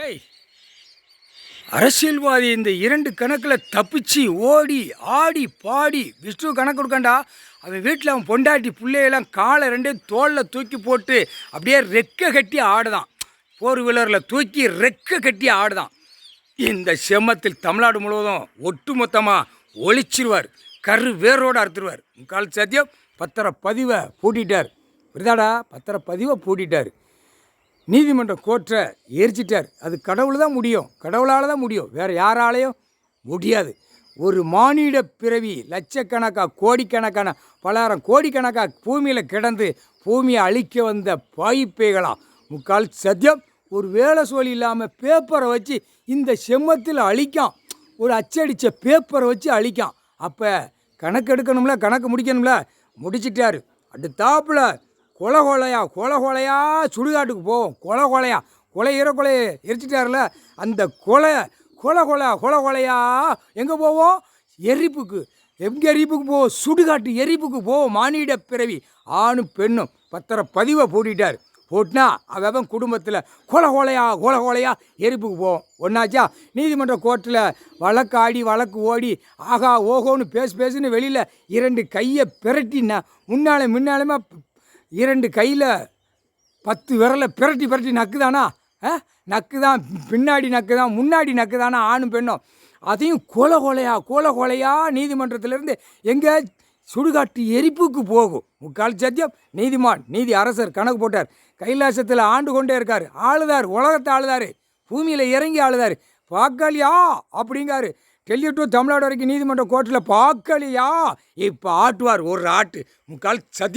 ஏய், அரசியல்வாதி இந்த 2 கணக்கில் தப்பிச்சு ஓடி ஆடி பாடி விஷ்ணு கணக்கு கொடுக்காண்டா. அவன் வீட்டில் அவன் பொண்டாட்டி பிள்ளையெல்லாம் காலை 2 தோளில் தூக்கி போட்டு அப்படியே ரெக்கை கட்டி ஆடுதான். 4 வீலரில் தூக்கி ரெக்கை கட்டி ஆடுதான். இந்த செம்மத்தில் தமிழ்நாடு முழுவதும் ஒட்டு மொத்தமாக ஒழிச்சிருவார். கரு வேரோடு அறுத்துருவார். முக்கால் சத்தியம் பத்திரப்பதிவை பூட்டிட்டார். புரிதாடா? பத்திரப்பதிவை பூட்டிட்டார். நீதிமன்ற கோர்ட்டை எரிச்சிட்டார். அது கடவுள் தான் முடியும், கடவுளால் தான் முடியும், வேறு யாராலையும் முடியாது. ஒரு மானிட பிறவி லட்சக்கணக்காக கோடிக்கணக்கான பலாயிரம் கோடிக்கணக்காக பூமியில் கிடந்து பூமியை அழிக்க வந்த பாய்ப்பைகளாம். முக்கால் சத்தியம் ஒரு வேலை சோழி இல்லாமல் பேப்பரை வச்சு இந்த செம்மத்தில் அழிக்கான். ஒரு அச்சடித்த பேப்பரை வச்சு அழிக்கான். அப்போ கணக்கு எடுக்கணும்ல, கணக்கு முடிக்கணும்ல, முடிச்சிட்டாரு. அடுத்தாப்புல கொலையா சுடுகாட்டுக்கு போவோம். கொலை எரிச்சிட்டாருல, அந்த கொலையா எங்கே போவோம்? எரிப்புக்கு. எங்கே எரிப்புக்கு போவோம்? சுடுகாட்டு எரிப்புக்கு போவோம். மானிட பிறவி ஆணும் பெண்ணும் பத்திரப்பதிவை போட்டிட்டார். போட்டுனா அவன் குடும்பத்தில் கொலையா எரிப்புக்கு போவோம். ஒன்றாச்சா? நீதிமன்ற கோர்ட்டில் வழக்கு ஓடி ஆகா ஓகோன்னு பேசுன்னு வெளியில் 2 கையை பிரட்டினா முன்னாலுமே 2 கையில் 10 விரலை பிரட்டி நக்குதானா? நக்குதான். பின்னாடி நக்குதான், முன்னாடி நக்குதானா? ஆணும் பெண்ணும். அதையும் கொலையா நீதிமன்றத்திலேருந்து எங்கே? சுடுகாட்டு எரிப்புக்கு போகும். முக்கால் சத்தியம் நீதி அரசர் கணக்கு போட்டார். கைலாசத்தில் ஆண்டு கொண்டே இருக்கார். ஆளுதார், உலகத்தை ஆளுதார், பூமியில் இறங்கி ஆளுதார். பார்க்கலையா அப்படிங்காரு. டெல்லி டு தமிழ்நாடு வரைக்கும் நீதிமன்ற கோர்ட்டில் பார்க்கலையா? இப்போ ஆட்டுவார் ஒரு ஆட்டு. முக்கால் சத்தியம்.